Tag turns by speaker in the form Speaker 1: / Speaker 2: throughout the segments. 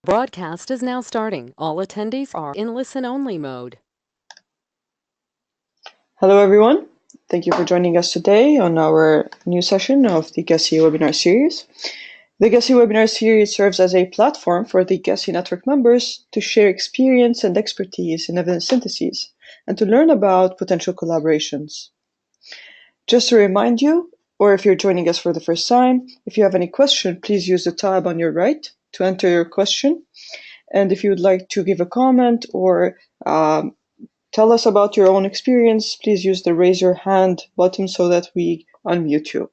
Speaker 1: Broadcast is now starting. All attendees are in listen-only mode.
Speaker 2: Hello, everyone. Thank you for joining us today on our new session of the GESI webinar series. The GESI webinar series serves as a platform for the GESI network members to share experience and expertise in evidence syntheses and to learn about potential collaborations. Just to remind you, or if you're joining us for the first time, if you have any question, please use the tab on your right to enter your question. And if you would like to give a comment or tell us about your own experience, please use the raise your hand button so that we unmute you.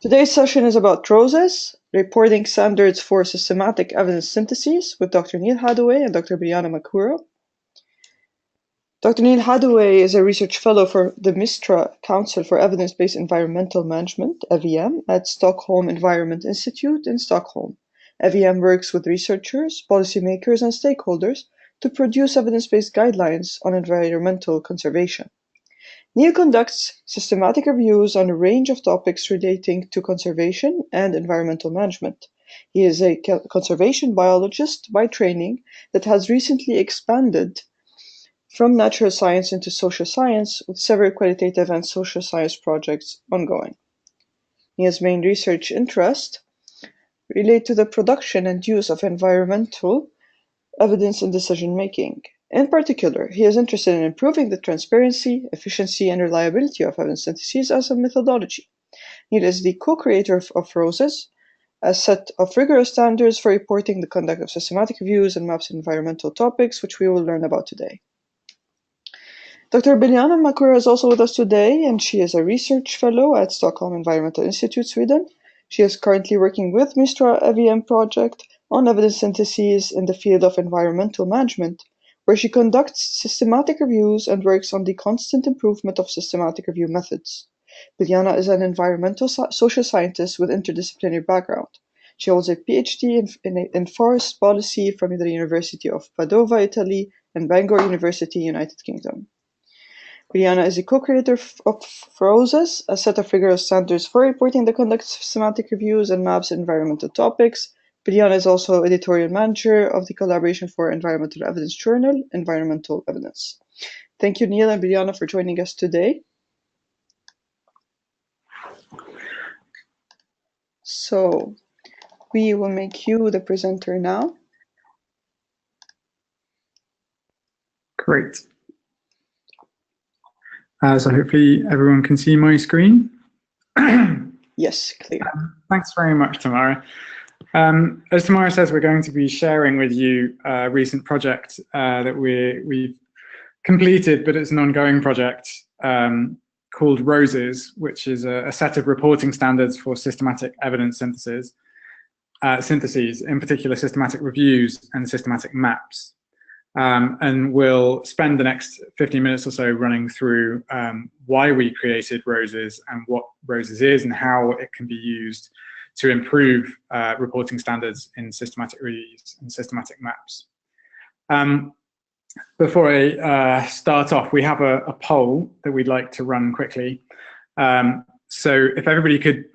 Speaker 2: Today's session is about ROSES, Reporting Standards for Systematic Evidence Syntheses, with Dr. Neil Hardaway and Dr. Brianna Makura. Dr. Neil Hardaway is a research fellow for the MISTRA Council for Evidence-Based Environmental Management, EVM, at Stockholm Environment Institute in Stockholm. EVM works with researchers, policymakers, and stakeholders to produce evidence-based guidelines on environmental conservation. Neil conducts systematic reviews on a range of topics relating to conservation and environmental management. He is a conservation biologist by training that has recently expanded from natural science into social science, with several qualitative and social science projects ongoing. Neil's main research interests relate to the production and use of environmental evidence in decision-making. In particular, he is interested in improving the transparency, efficiency, and reliability of evidence syntheses as a methodology. Neil is the co-creator of ROSES, a set of rigorous standards for reporting the conduct of systematic reviews and maps in environmental topics, which we will learn about today. Dr. Brianna Makura is also with us today, and she is a research fellow at Stockholm Environmental Institute, Sweden. She is currently working with MISTRA EVM project on evidence syntheses in the field of environmental management, where she conducts systematic reviews and works on the constant improvement of systematic review methods. Brianna is an environmental social scientist with interdisciplinary background. She holds a PhD in forest policy from the University of Padova, Italy, and Bangor University, United Kingdom. Brianna is the co-creator of ROSES, a set of rigorous standards for reporting the conduct of systematic reviews and maps in environmental topics. Brianna is also editorial manager of the Collaboration for Environmental Evidence journal, Environmental Evidence. Thank you, Neil and Brianna, for joining us today. So we will make you the presenter now.
Speaker 3: Great. So hopefully everyone can see my screen.
Speaker 2: Yes, clear.
Speaker 3: Thanks very much, Tamara. As Tamara says, we're going to be sharing with you a recent project that we've completed, but it's an ongoing project called ROSES, which is a set of reporting standards for systematic evidence syntheses, in particular systematic reviews and systematic maps. And we'll spend the next 15 minutes or so running through why we created ROSES and what ROSES is and how it can be used to improve reporting standards in systematic reviews and systematic maps. Before I start off, we have a poll that we'd like to run quickly. So if everybody could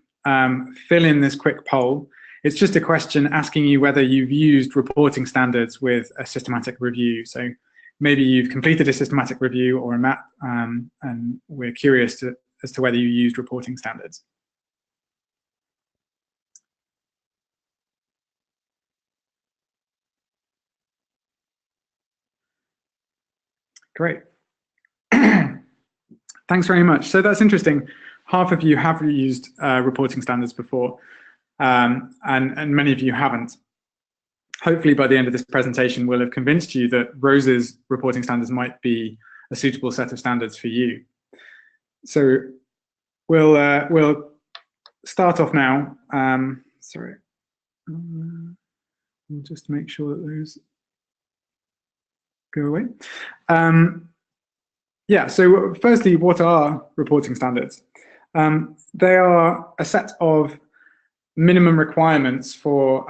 Speaker 3: fill in this quick poll. It's just a question asking you whether you've used reporting standards with a systematic review. So maybe you've completed a systematic review or a map, and we're curious as to whether you used reporting standards. Great. Thanks very much. So that's interesting. Half of you have used reporting standards before. And many of you haven't. Hopefully by the end of this presentation we'll have convinced you that ROSES reporting standards might be a suitable set of standards for you. So we'll start off now. Sorry, we'll just make sure that those go away. Yeah, so firstly, what are reporting standards? They are a set of minimum requirements for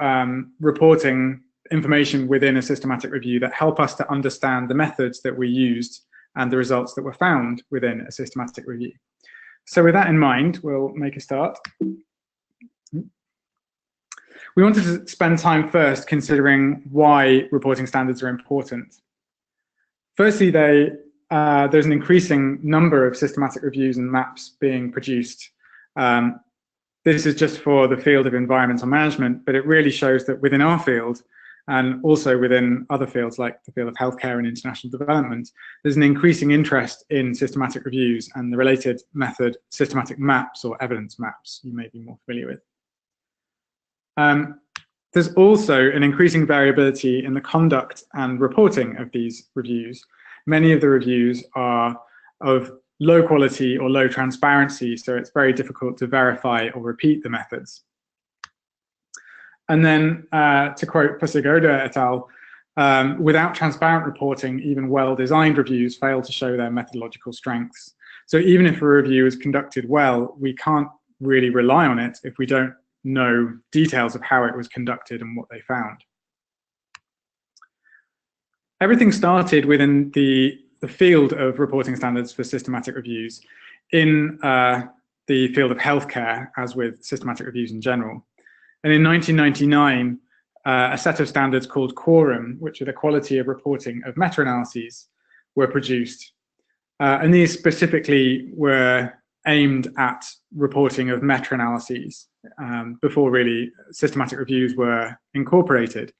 Speaker 3: reporting information within a systematic review that help us to understand the methods that we used and the results that were found within a systematic review. So with that in mind, we'll make a start. We wanted to spend time first considering why reporting standards are important. Firstly, there's an increasing number of systematic reviews and maps being produced. This is just for the field of environmental management, but it really shows that within our field, and also within other fields like the field of healthcare and international development, there's an increasing interest in systematic reviews and the related method systematic maps or evidence maps you may be more familiar with. There's also an increasing variability in the conduct and reporting of these reviews. Many of the reviews are of low quality or low transparency, so it's very difficult to verify or repeat the methods. And then, to quote Pusigoda et al., without transparent reporting, even well-designed reviews fail to show their methodological strengths. So even if a review is conducted well, we can't really rely on it if we don't know details of how it was conducted and what they found. Everything started within the field of reporting standards for systematic reviews in the field of healthcare, as with systematic reviews in general. And in 1999, a set of standards called Quorum, which are the quality of reporting of meta-analyses, were produced. And these specifically were aimed at reporting of meta-analyses before really systematic reviews were incorporated.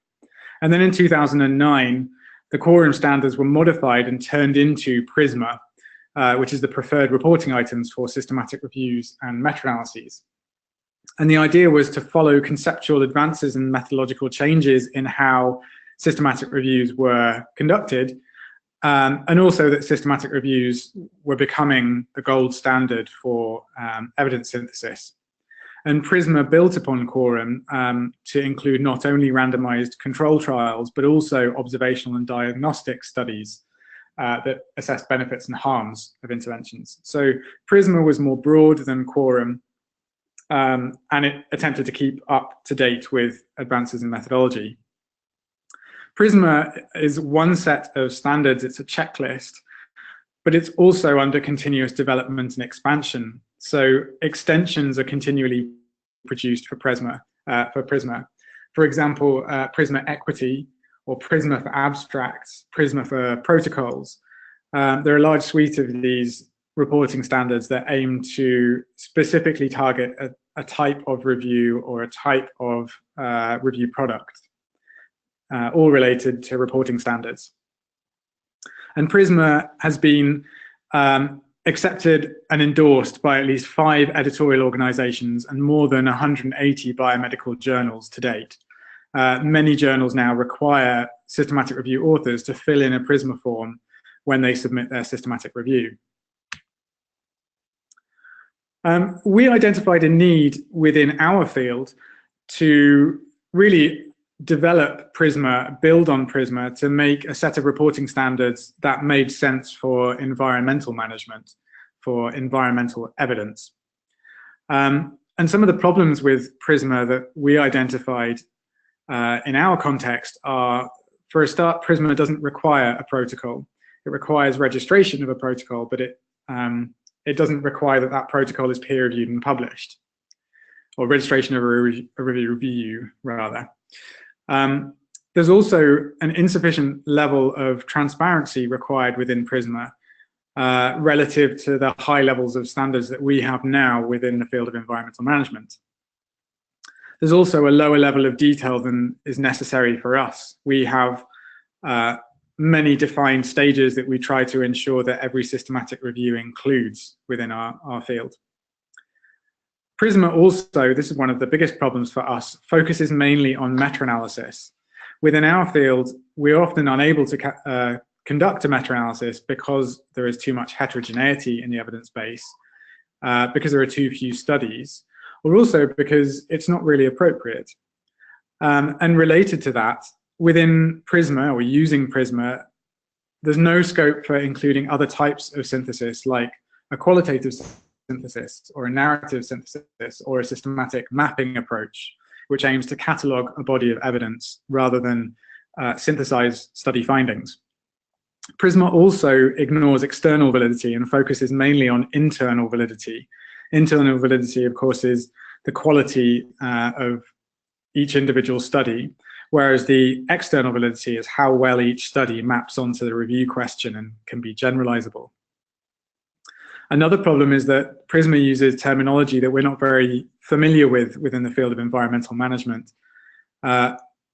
Speaker 3: And then in 2009, the Quorum standards were modified and turned into PRISMA, which is the preferred reporting items for systematic reviews and meta-analyses. And the idea was to follow conceptual advances and methodological changes in how systematic reviews were conducted, and also that systematic reviews were becoming the gold standard for evidence synthesis. And PRISMA built upon Quorum to include not only randomized control trials, but also observational and diagnostic studies that assess benefits and harms of interventions. So PRISMA was more broad than Quorum, and it attempted to keep up to date with advances in methodology. PRISMA is one set of standards, it's a checklist, but it's also under continuous development and expansion. So extensions are continually produced for PRISMA. For example, PRISMA Equity, or PRISMA for abstracts, PRISMA for protocols. There are a large suite of these reporting standards that aim to specifically target a type of review or a type of review product, all related to reporting standards. And PRISMA has been accepted and endorsed by at least 5 editorial organizations and more than 180 biomedical journals to date. Many journals now require systematic review authors to fill in a PRISMA form when they submit their systematic review. We identified a need within our field to really develop PRISMA, build on PRISMA to make a set of reporting standards that made sense for environmental management, for environmental evidence. And some of the problems with PRISMA that we identified in our context are, for a start, PRISMA doesn't require a protocol. It requires registration of a protocol, but it doesn't require that that protocol is peer-reviewed and published, or registration of a review, rather. There's also an insufficient level of transparency required within PRISMA relative to the high levels of standards that we have now within the field of environmental management. There's also a lower level of detail than is necessary for us. We have many defined stages that we try to ensure that every systematic review includes within our field. PRISMA also, this is one of the biggest problems for us, focuses mainly on meta-analysis. Within our field, we're often unable to conduct a meta-analysis because there is too much heterogeneity in the evidence base, because there are too few studies, or also because it's not really appropriate. And related to that, within PRISMA, or using PRISMA, there's no scope for including other types of synthesis, like a qualitative synthesis, or a narrative synthesis, or a systematic mapping approach, which aims to catalog a body of evidence rather than synthesize study findings. PRISMA also ignores external validity and focuses mainly on internal validity. Internal validity, of course, is the quality of each individual study, whereas the external validity is how well each study maps onto the review question and can be generalizable. Another problem is that PRISMA uses terminology that we're not very familiar with within the field of environmental management.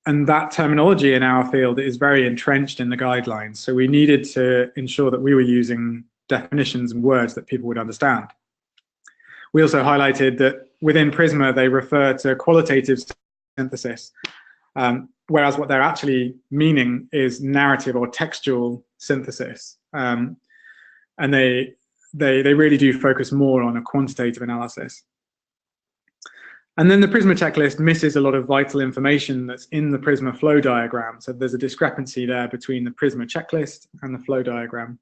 Speaker 3: And that terminology in our field is very entrenched in the guidelines. So we needed to ensure that we were using definitions and words that people would understand. We also highlighted that within PRISMA, they refer to qualitative synthesis, whereas what they're actually meaning is narrative or textual synthesis. And they really do focus more on a quantitative analysis. And then the PRISMA checklist misses a lot of vital information that's in the PRISMA flow diagram. So there's a discrepancy there between the PRISMA checklist and the flow diagram.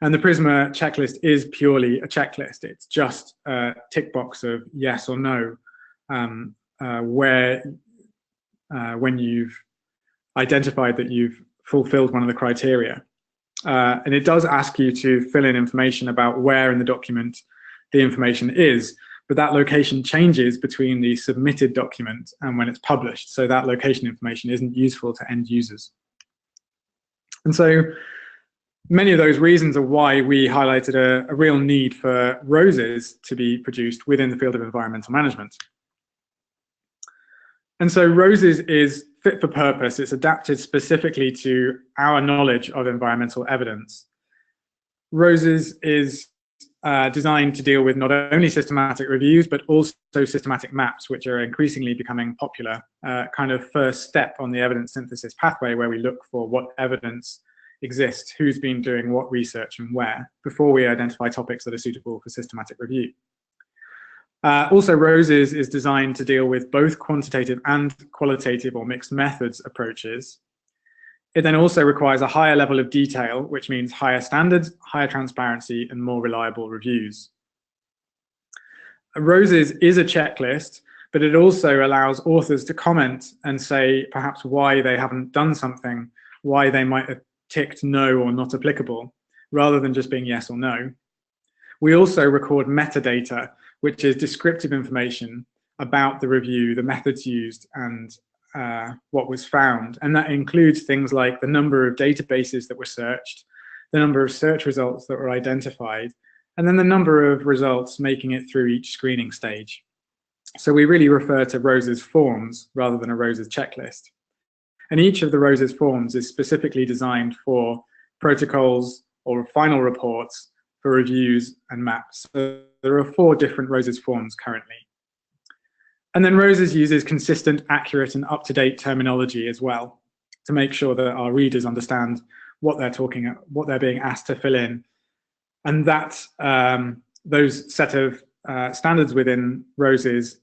Speaker 3: And the PRISMA checklist is purely a checklist. It's just a tick box of yes or no, when you've identified that you've fulfilled one of the criteria. And it does ask you to fill in information about where in the document the information is, but that location changes between the submitted document and when it's published. So that location information isn't useful to end users. And so many of those reasons are why we highlighted a real need for ROSES to be produced within the field of environmental management. And so ROSES is fit for purpose. It's adapted specifically to our knowledge of environmental evidence. ROSES is designed to deal with not only systematic reviews, but also systematic maps, which are increasingly becoming popular, kind of first step on the evidence synthesis pathway, where we look for what evidence exists, who's been doing what research and where, before we identify topics that are suitable for systematic review. Also, ROSES is designed to deal with both quantitative and qualitative or mixed methods approaches. It then also requires a higher level of detail, which means higher standards, higher transparency, and more reliable reviews. ROSES is a checklist, but it also allows authors to comment and say perhaps why they haven't done something, why they might have ticked no or not applicable, rather than just being yes or no. We also record metadata, which is descriptive information about the review, the methods used, and what was found. And that includes things like the number of databases that were searched, the number of search results that were identified, and then the number of results making it through each screening stage. So we really refer to ROSES forms rather than a ROSES checklist. And each of the ROSES forms is specifically designed for protocols or final reports, for reviews and maps. So there are 4 different ROSES forms currently. And then ROSES uses consistent, accurate, and up-to-date terminology as well to make sure that our readers understand what they're being asked to fill in. And that those set of standards within ROSES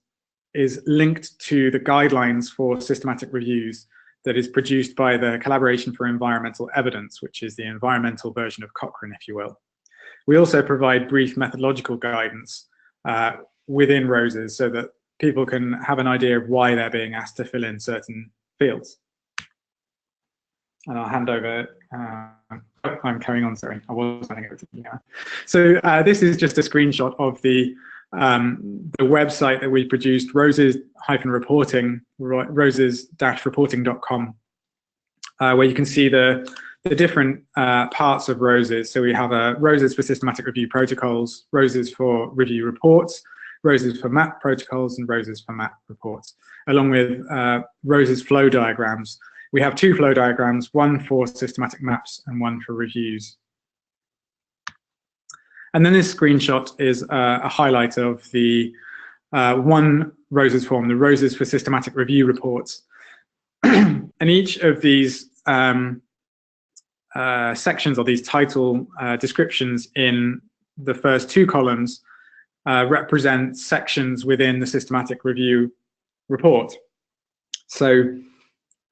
Speaker 3: is linked to the guidelines for systematic reviews that is produced by the Collaboration for Environmental Evidence, which is the environmental version of Cochrane, if you will. We also provide brief methodological guidance within ROSES so that people can have an idea of why they're being asked to fill in certain fields. And I'll hand over, I'm carrying on, sorry, I was handing over to you now. So this is just a screenshot of the website that we produced, ROSES-reporting, roses-reporting.com, where you can see the different parts of ROSES. So we have a ROSES for systematic review protocols, ROSES for review reports, ROSES for map protocols, and ROSES for map reports, along with ROSES flow diagrams. We have 2 flow diagrams, one for systematic maps and one for reviews. And then this screenshot is a highlight of the one ROSES form, the ROSES for systematic review reports. And each of these sections, or these title descriptions in the first 2 columns, represent sections within the systematic review report. So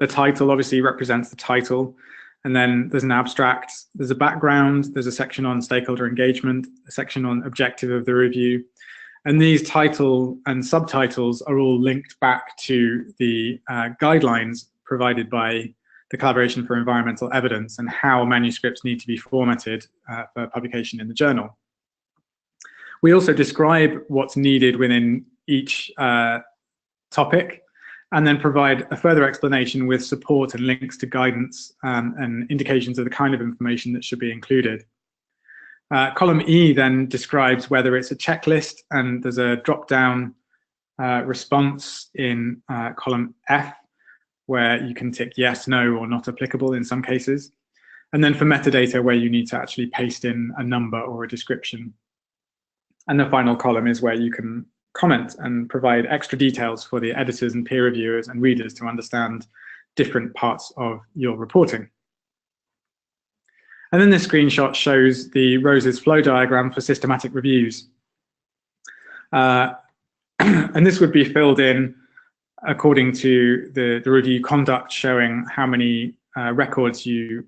Speaker 3: the title obviously represents the title, and then there's an abstract, there's a background, there's a section on stakeholder engagement, a section on objective of the review, and these title and subtitles are all linked back to the guidelines provided by the Collaboration for Environmental Evidence and how manuscripts need to be formatted for publication in the journal. We also describe what's needed within each topic, and then provide a further explanation with support and links to guidance and indications of the kind of information that should be included. Column E then describes whether it's a checklist, and there's a drop-down response in column F where you can tick yes, no, or not applicable in some cases. And then for metadata, where you need to actually paste in a number or a description. And the final column is where you can comment and provide extra details for the editors and peer reviewers and readers to understand different parts of your reporting. And then this screenshot shows the ROSES flow diagram for systematic reviews. And this would be filled in according to the review conduct, showing how many records you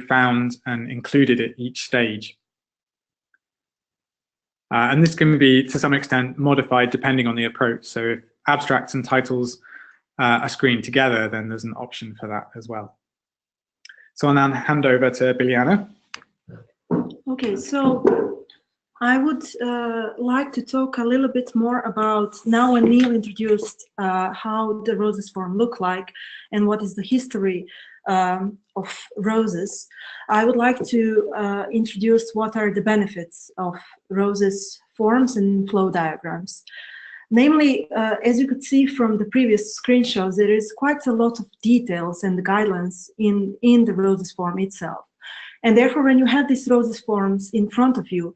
Speaker 3: found and included at each stage. And this can be, to some extent, modified depending on the approach. So if abstracts and titles are screened together, then there's an option for that as well. So I'll now hand over to Biljana.
Speaker 4: Okay, so I would like to talk a little bit more about, now when Neil introduced how the ROSES form look like and what is the history of ROSES, I would like to introduce what are the benefits of ROSES forms and flow diagrams. Namely, as you could see from the previous screenshots, there is quite a lot of details and guidelines in the ROSES form itself. And therefore, when you have these ROSES forms in front of you,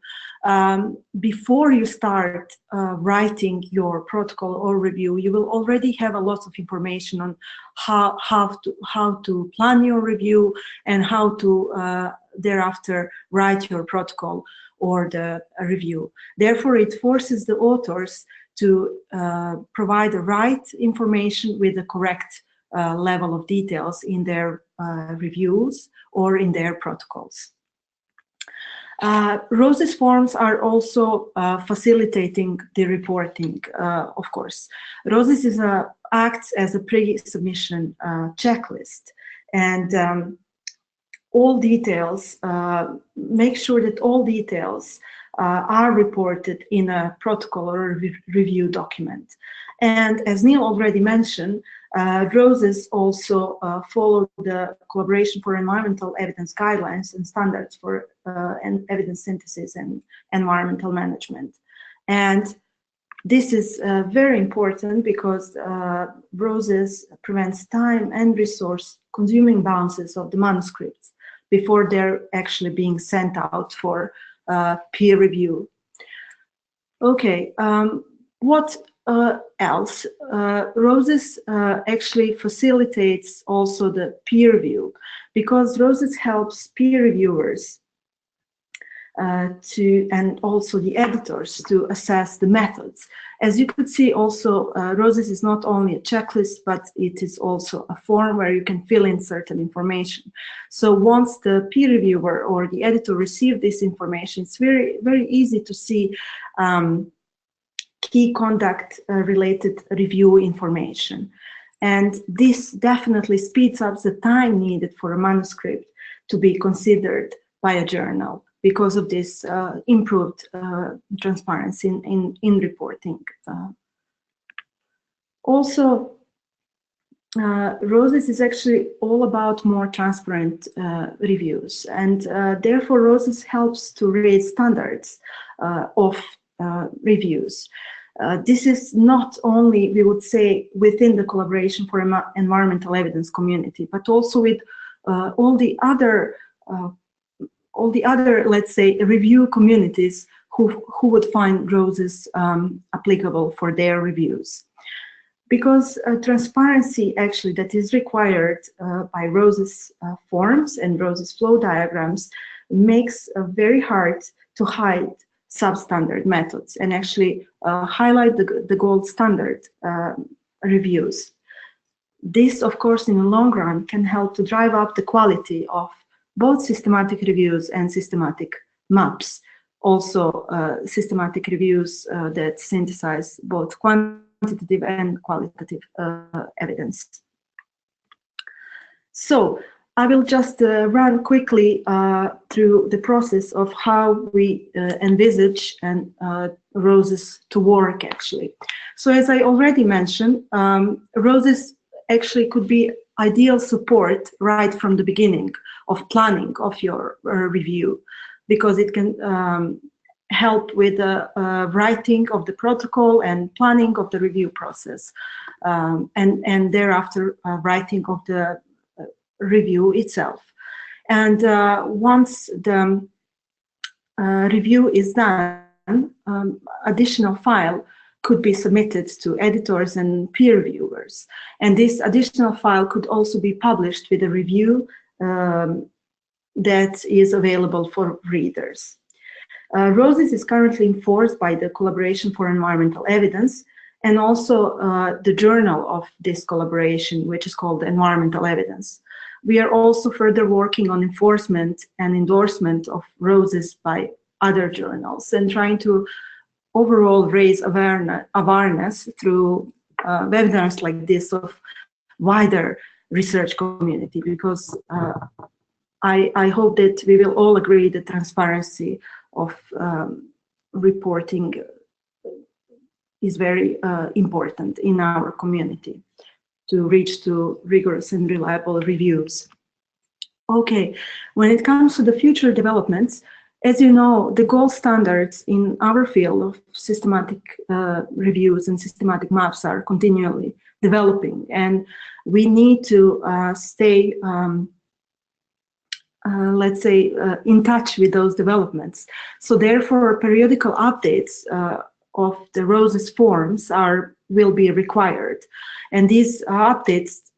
Speaker 4: before you start writing your protocol or review, you will already have a lot of information on how to plan your review and how to thereafter write your protocol or the review. Therefore, it forces the authors to provide the right information with the correct level of details in their reviews or in their protocols. ROSES forms are also facilitating the reporting, of course. ROSES acts as a pre-submission checklist, and all details, make sure that all details are reported in a protocol or a review document. And as Neil already mentioned, ROSES also follow the Collaboration for Environmental Evidence Guidelines and Standards for Evidence Synthesis and Environmental Management. And this is very important because ROSES prevents time and resource consuming bounces of the manuscripts before they're actually being sent out for peer review. Okay, what else? ROSES actually facilitates also the peer review, because ROSES helps peer reviewers and also the editors to assess the methods. As you could see also, ROSES is not only a checklist, but it is also a form where you can fill in certain information. So once the peer reviewer or the editor receive this information, it's very, very easy to see key conduct related review information. And this definitely speeds up the time needed for a manuscript to be considered by a journal, because of this improved transparency in reporting. Also, ROSES is actually all about more transparent reviews, and therefore ROSES helps to raise standards of reviews. This is not only, we would say, within the Collaboration for Environmental Evidence community, but also with all the other, let's say, review communities who would find ROSES applicable for their reviews. Because transparency actually that is required by ROSES forms and ROSES flow diagrams makes very hard to hide substandard methods and actually highlight the gold standard reviews. This, of course, in the long run can help to drive up the quality of both systematic reviews and systematic maps. Also, systematic reviews that synthesize both quantitative and qualitative evidence. So, I will just run quickly through the process of how we envisage and ROSES to work actually. So as I already mentioned, ROSES actually could be ideal support right from the beginning of planning of your review, because it can help with the writing of the protocol and planning of the review process, and thereafter writing of the review itself. And once the review is done, additional file could be submitted to editors and peer reviewers. And this additional file could also be published with a review that is available for readers. ROSES is currently enforced by the Collaboration for Environmental Evidence, and also the journal of this collaboration, which is called Environmental Evidence. We are also further working on enforcement and endorsement of ROSES by other journals, and trying to overall raise awareness through webinars like this of wider research community, because I hope that we will all agree that transparency of reporting is very important in our community to reach to rigorous and reliable reviews. Okay, when it comes to the future developments, as you know, the gold standards in our field of systematic reviews and systematic maps are continually developing, and we need to stay let's say, in touch with those developments. So therefore, periodical updates of the ROSES forms will be required. And these updates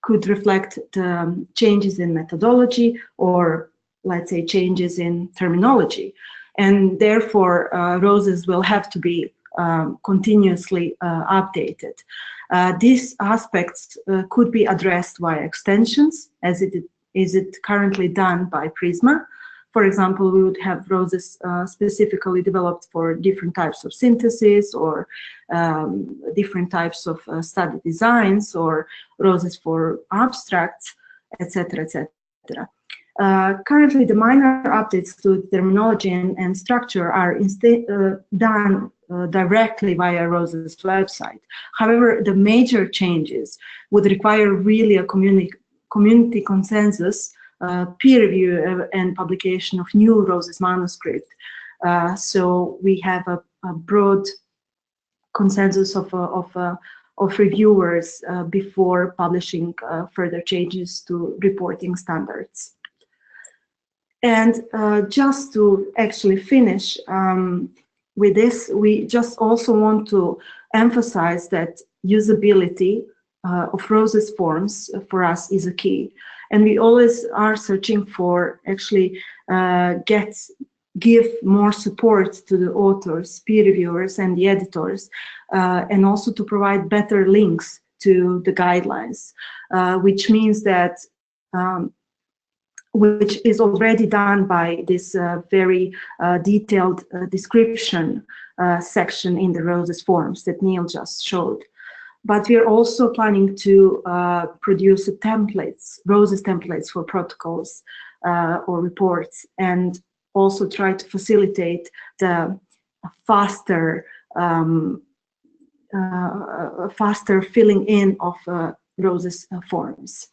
Speaker 4: could reflect the changes in methodology, or let's say changes in terminology. And therefore, ROSES will have to be continuously updated. These aspects could be addressed via extensions, as it is currently done by PRISMA. For example, we would have ROSES specifically developed for different types of synthesis, or different types of study designs, or ROSES for abstracts, etc., etc. Currently, the minor updates to terminology and structure are instead done directly via ROSES website. However, the major changes would require really a community consensus, peer review and publication of new ROSES manuscript. So we have a broad consensus of reviewers before publishing further changes to reporting standards. And just to actually finish with this, we just also want to emphasize that usability of ROSES forms for us is a key. And we always are searching for actually give more support to the authors, peer reviewers, and the editors, and also to provide better links to the guidelines, which means that which is already done by this very detailed description section in the ROSES forms that Neil just showed. But we are also planning to produce templates, ROSES templates for protocols or reports, and also try to facilitate the faster filling in of ROSES forms.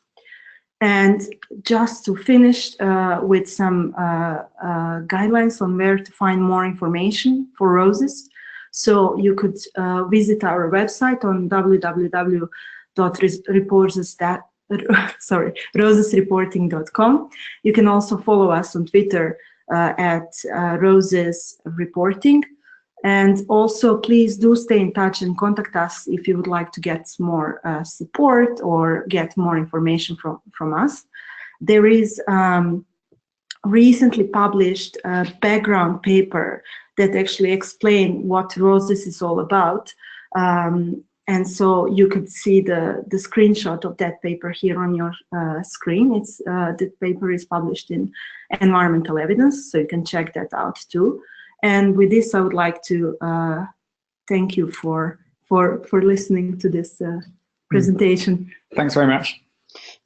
Speaker 4: And just to finish with some guidelines on where to find more information for ROSES. So you could visit our website on www.rosesreporting.com. You can also follow us on Twitter at ROSES Reporting. And also, please do stay in touch and contact us if you would like to get more support or get more information from us. There is recently published a background paper that actually explain what ROSES is all about. And so you could see the screenshot of that paper here on your screen. It's the paper is published in Environmental Evidence, so you can check that out too. And with this, I would like to thank you for listening to this presentation.
Speaker 3: Thanks very much.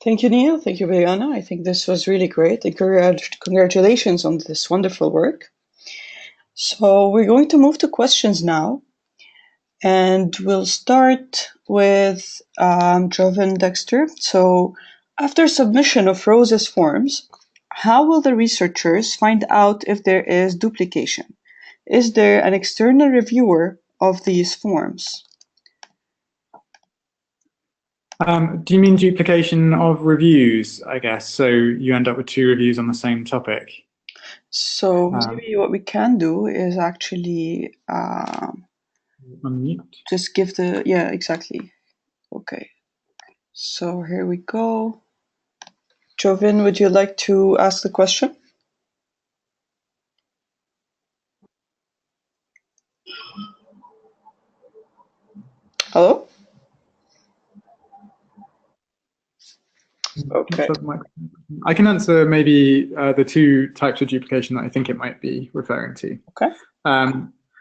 Speaker 2: Thank you, Neil. Thank you, Brianna. I think this was really great. And congratulations on this wonderful work. So we're going to move to questions now. And we'll start with Jovan Dexter. So after submission of Rose's forms, how will the researchers find out if there is duplication? Is there an external reviewer of these forms?
Speaker 3: Do you mean duplication of reviews, I guess? So you end up with 2 reviews on the same topic?
Speaker 2: So maybe what we can do is actually
Speaker 3: unmute.
Speaker 2: Just give the, yeah, exactly. Okay. So here we go. Jovan, would you like to ask the question? Hello? Okay.
Speaker 3: I can answer maybe the 2 types of duplication that I think it might be referring to.
Speaker 2: Okay.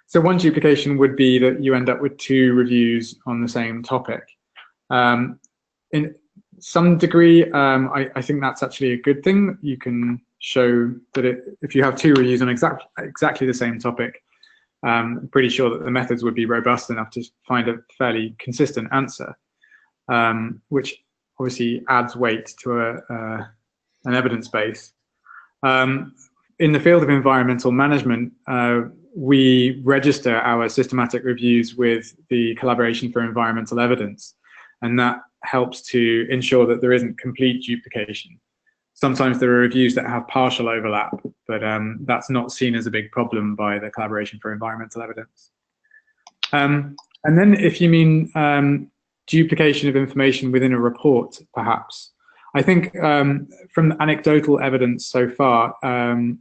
Speaker 3: So one duplication would be that you end up with 2 reviews on the same topic. In some degree, I think that's actually a good thing. You can show that if you have 2 reviews on exactly the same topic, I'm pretty sure that the methods would be robust enough to find a fairly consistent answer, which obviously adds weight to an evidence base. In the field of environmental management, we register our systematic reviews with the Collaboration for Environmental Evidence, and that helps to ensure that there isn't complete duplication. Sometimes there are reviews that have partial overlap, but that's not seen as a big problem by the Collaboration for Environmental Evidence. And then if you mean duplication of information within a report, perhaps, I think from anecdotal evidence so far,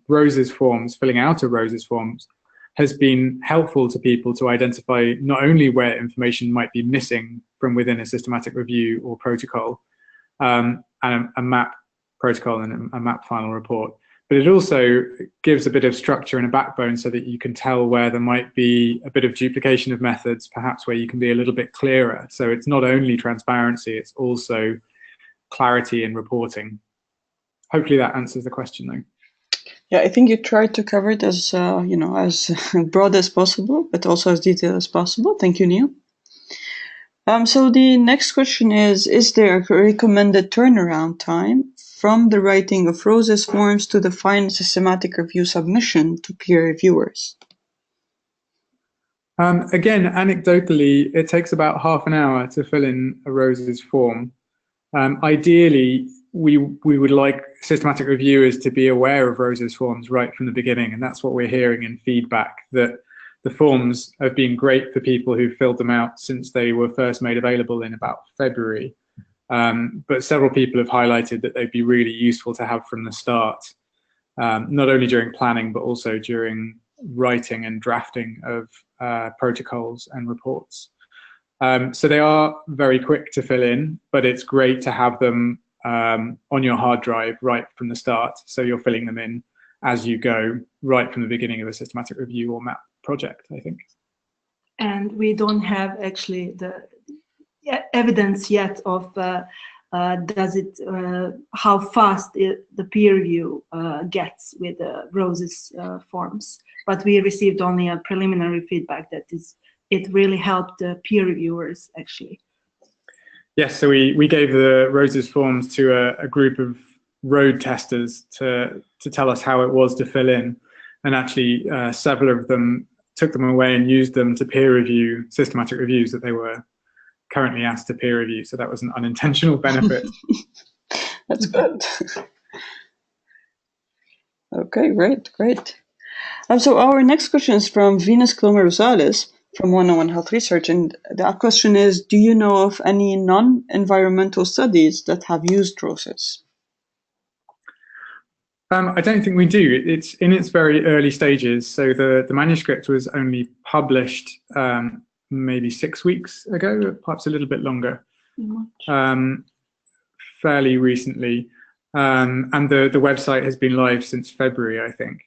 Speaker 3: Rose's forms, filling out of Rose's forms, has been helpful to people to identify not only where information might be missing from within a systematic review or protocol, and a map protocol and a map final report, but it also gives a bit of structure and a backbone so that you can tell where there might be a bit of duplication of methods, perhaps where you can be a little bit clearer. So it's not only transparency, it's also clarity in reporting. Hopefully that answers the question, though.
Speaker 2: Yeah, I think you tried to cover it as as broad as possible, but also as detailed as possible. Thank you, Neil. So the next question is there a recommended turnaround time from the writing of Rose's forms to the final systematic review submission to peer reviewers?
Speaker 3: Again, anecdotally, it takes about half an hour to fill in a Rose's form. Ideally, we would like systematic reviewers to be aware of Rose's forms right from the beginning, and that's what we're hearing in feedback, that the forms have been great for people who filled them out since they were first made available in about February. But several people have highlighted that they'd be really useful to have from the start, not only during planning, but also during writing and drafting of protocols and reports. So they are very quick to fill in, but it's great to have them on your hard drive right from the start. So you're filling them in as you go, right from the beginning of a systematic review or map project, I think.
Speaker 4: And we don't have actually the evidence yet of how fast the peer review gets with Rose's forms. But we received only a preliminary feedback that it really helped the peer reviewers, actually.
Speaker 3: Yes, so we gave the Rose's forms to a group of road testers to tell us how it was to fill in. And actually, several of them took them away and used them to peer review systematic reviews that they were currently asked to peer review. So that was an unintentional benefit.
Speaker 2: That's good. Okay, great. So our next question is from Venus Clomer-Rosales from 101 Health Research, and that question is, do you know of any non-environmental studies that have used Roses?
Speaker 3: I don't think we do. It's in its very early stages. So the manuscript was only published maybe 6 weeks ago, perhaps a little bit longer, fairly recently. And the website has been live since February, I think.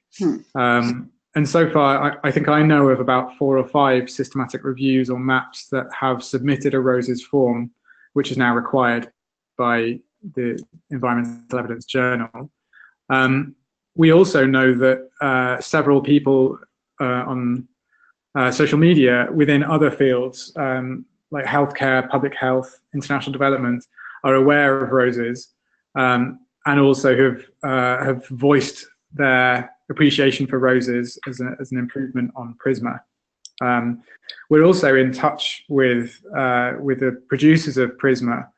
Speaker 3: And so far, I think I know of about 4 or 5 systematic reviews or maps that have submitted a Rose's form, which is now required by the Environmental Evidence Journal. We also know that several people on social media within other fields, like healthcare, public health, international development, are aware of roses, and also have voiced their appreciation for roses as an improvement on PRISMA. We're also in touch with the producers of PRISMA,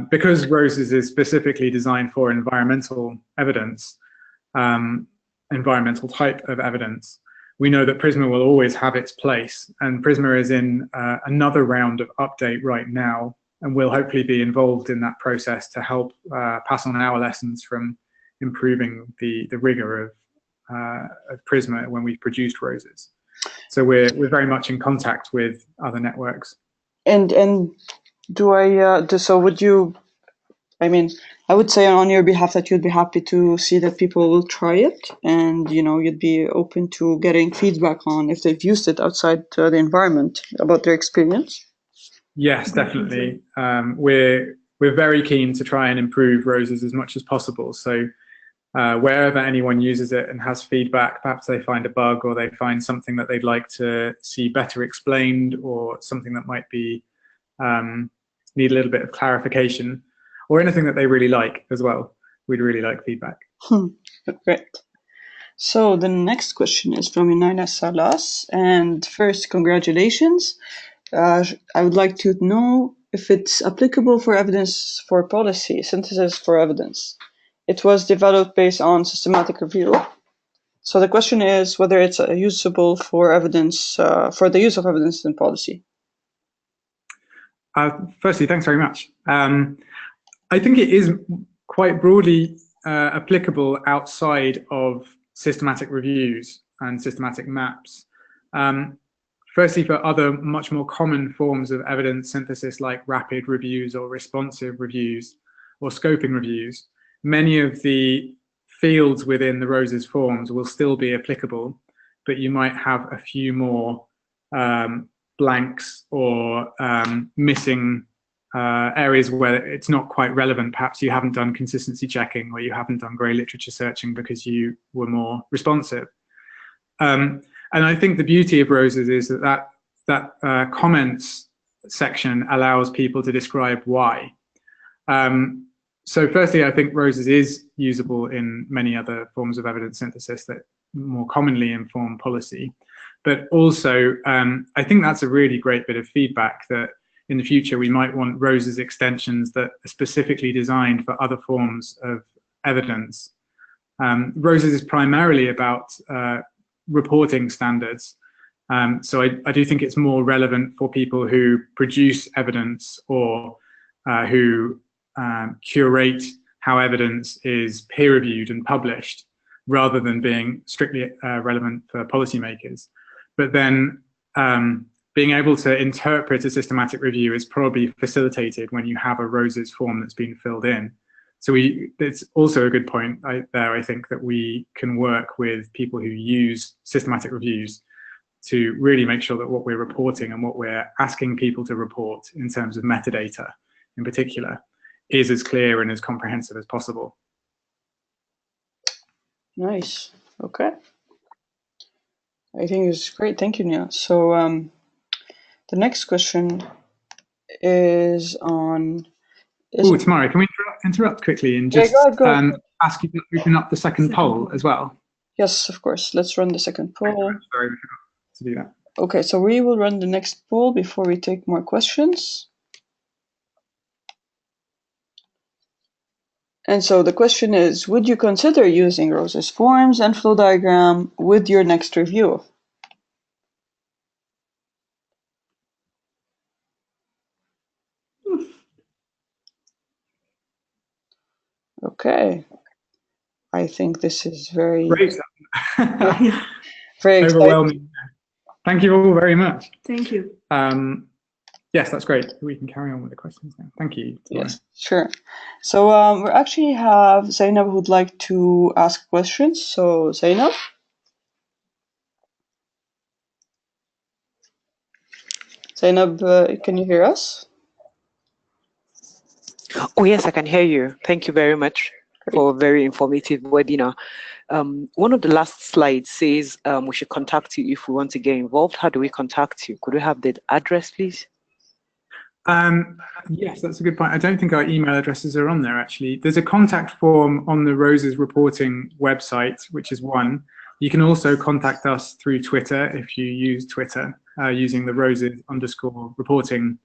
Speaker 3: because roses is specifically designed for environmental evidence, environmental type of evidence. We know that PRISMA will always have its place, and PRISMA is in another round of update right now, and we'll hopefully be involved in that process to help pass on our lessons from improving the rigor of PRISMA when we've produced roses. So we're very much in contact with other networks.
Speaker 2: And so would you, I mean, I would say on your behalf that you'd be happy to see that people will try it, and you'd be open to getting feedback on if they've used it outside the environment about their experience.
Speaker 3: Yes, definitely. We're very keen to try and improve roses as much as possible. So wherever anyone uses it and has feedback, perhaps they find a bug or they find something that they'd like to see better explained, or something that might be need a little bit of clarification, or anything that they really like as well. We'd really like feedback.
Speaker 2: Great. So the next question is from Inaina Salas, and first, congratulations. I would like to know if it's applicable for evidence for policy, synthesis for evidence. It was developed based on systematic review. So the question is whether it's usable for evidence, for the use of evidence in policy.
Speaker 3: Firstly, thanks very much. I think it is quite broadly applicable outside of systematic reviews and systematic maps. Firstly, for other much more common forms of evidence synthesis like rapid reviews or responsive reviews or scoping reviews, many of the fields within the roses forms will still be applicable, but you might have a few more blanks or missing areas where it's not quite relevant. Perhaps you haven't done consistency checking, or you haven't done grey literature searching because you were more responsive. And I think the beauty of roses is that comments section allows people to describe why. So firstly, I think roses is usable in many other forms of evidence synthesis that more commonly inform policy. But also, I think that's a really great bit of feedback, that in the future we might want roses extensions that are specifically designed for other forms of evidence. Roses is primarily about reporting standards. So I do think it's more relevant for people who produce evidence, or who curate how evidence is peer-reviewed and published, rather than being strictly relevant for policymakers. But then being able to interpret a systematic review is probably facilitated when you have a roses form that's been filled in. So it's also a good point there, I think, that we can work with people who use systematic reviews to really make sure that what we're reporting and what we're asking people to report in terms of metadata in particular is as clear and as comprehensive as possible.
Speaker 2: Nice. Okay. I think it's great. Thank you, Neil. So the next question is on...
Speaker 3: Oh, Tamara, can we interrupt quickly and just ask you to open up the second poll as well?
Speaker 2: Yes, of course. Let's run the second poll.
Speaker 3: Sorry, we forgot to do that.
Speaker 2: Okay, so we will run the next poll before we take more questions. And so the question is, would you consider using roses forms and flow diagram with your next review? Okay. I think this is very...
Speaker 3: Great.
Speaker 2: very
Speaker 3: overwhelming. Thank you all very much.
Speaker 4: Thank you.
Speaker 3: Yes, that's great. We can carry on with the questions now. Thank you.
Speaker 2: Yes, sure. So we actually have Zainab who'd like to ask questions. So Zainab? Zainab, can you hear us?
Speaker 5: Oh, yes, I can hear you. Thank you very much for a very informative webinar. One of the last slides says we should contact you if we want to get involved. How do we contact you? Could we have the address, please?
Speaker 3: Yes, that's a good point. I don't think our email addresses are on there, actually. There's a contact form on the Roses Reporting website, which is one. You can also contact us through Twitter if you use Twitter, using the Roses_reporting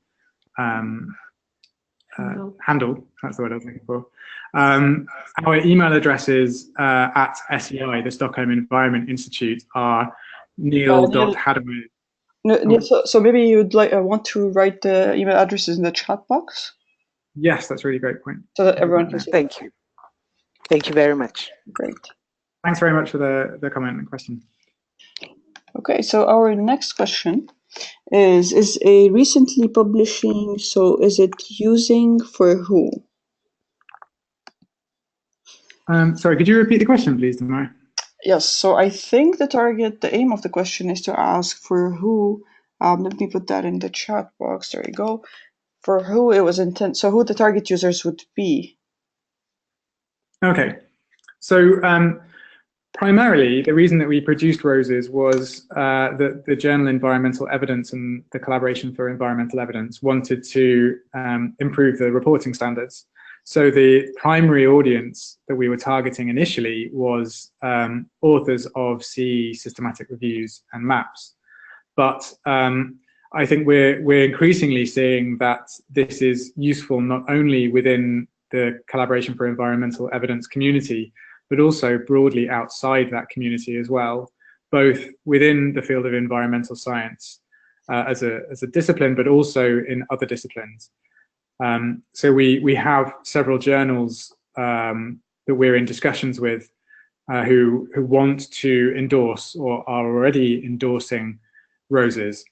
Speaker 3: handle. That's the word I was looking for. Our email addresses at SEI, the Stockholm Environment Institute, are neil.hardaway.
Speaker 2: No, so maybe you'd want to write the email addresses in the chat box.
Speaker 3: Yes, that's a really great point.
Speaker 2: So that everyone can see.
Speaker 5: Thank you. Thank you very much.
Speaker 2: Great.
Speaker 3: Thanks very much for the comment and question.
Speaker 2: Okay, so our next question is a recently publishing, so is it using for who?
Speaker 3: Sorry, could you repeat the question, please, Tamara?
Speaker 2: Yes, so I think the aim of the question is to ask for who, let me put that in the chat box, there you go, for who it was intended, so who the target users would be.
Speaker 3: Okay, so primarily the reason that we produced Roses was that the journal Environmental Evidence and the Collaboration for Environmental Evidence wanted to improve the reporting standards. So the primary audience that we were targeting initially was authors of CE systematic reviews and maps. But I think we're increasingly seeing that this is useful not only within the Collaboration for Environmental Evidence community, but also broadly outside that community as well, both within the field of environmental science as a discipline, but also in other disciplines. So we have several journals that we're in discussions with who want to endorse or are already endorsing Roses,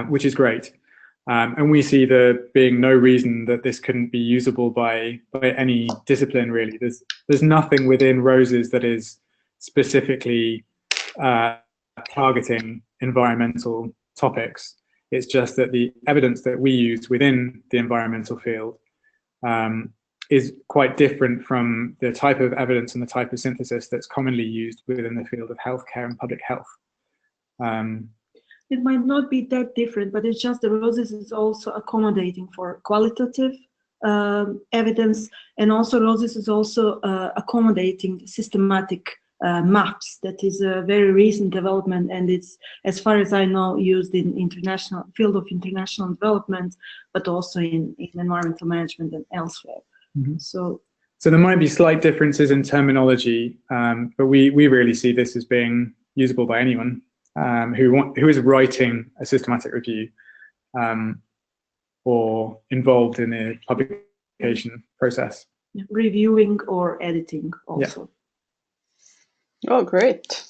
Speaker 3: which is great. And we see there being no reason that this couldn't be usable by any discipline, really. There's nothing within Roses that is specifically targeting environmental topics. It's just that the evidence that we use within the environmental field is quite different from the type of evidence and the type of synthesis that's commonly used within the field of healthcare and public health.
Speaker 4: It might not be that different, but it's just the Roses is also accommodating for qualitative evidence, and also Roses is also accommodating systematic maps. That is a very recent development, and it's, as far as I know, used in international field of international development, but also in environmental management and elsewhere.
Speaker 3: Mm-hmm.
Speaker 4: So
Speaker 3: there might be slight differences in terminology, but we really see this as being usable by anyone who is writing a systematic review or involved in a publication process.
Speaker 4: Reviewing or editing also.
Speaker 3: Yeah.
Speaker 2: Oh, great.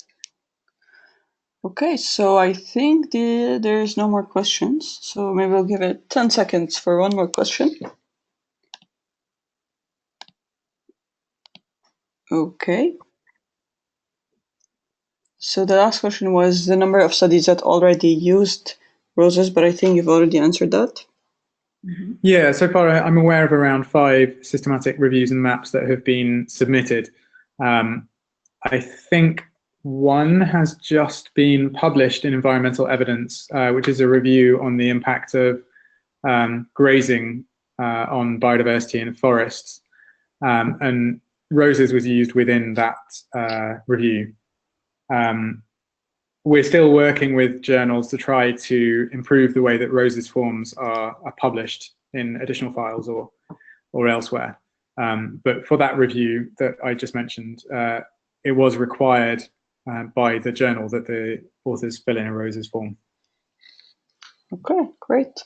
Speaker 2: Okay, so I think there's no more questions. So maybe we'll give it 10 seconds for one more question. Okay. So the last question was the number of studies that already used Roses, but I think you've already answered that.
Speaker 3: Mm-hmm. Yeah, so far I'm aware of around 5 systematic reviews and maps that have been submitted. I think one has just been published in Environmental Evidence, which is a review on the impact of grazing on biodiversity in forests. And Roses was used within that review. We're still working with journals to try to improve the way that Roses forms are published in additional files or elsewhere. But for that review that I just mentioned, it was required by the journal that the authors fill in a Roses form. Okay, great.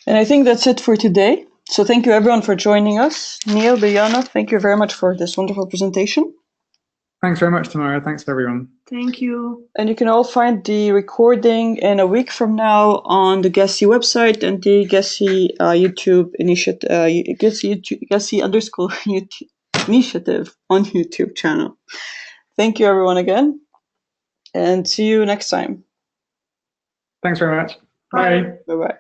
Speaker 3: And I think that's it for today. So thank you everyone for joining us. Neil, Biljana, thank you very much for this wonderful presentation. Thanks very much, Tamara. Thanks everyone.
Speaker 4: Thank you.
Speaker 2: And you can all find the recording in a week from now on the GESI website and the GESI YouTube initiative, GESI_YouTube initiative on YouTube channel. Thank you everyone again, and see you next time. Thanks very much. Bye. Bye-bye.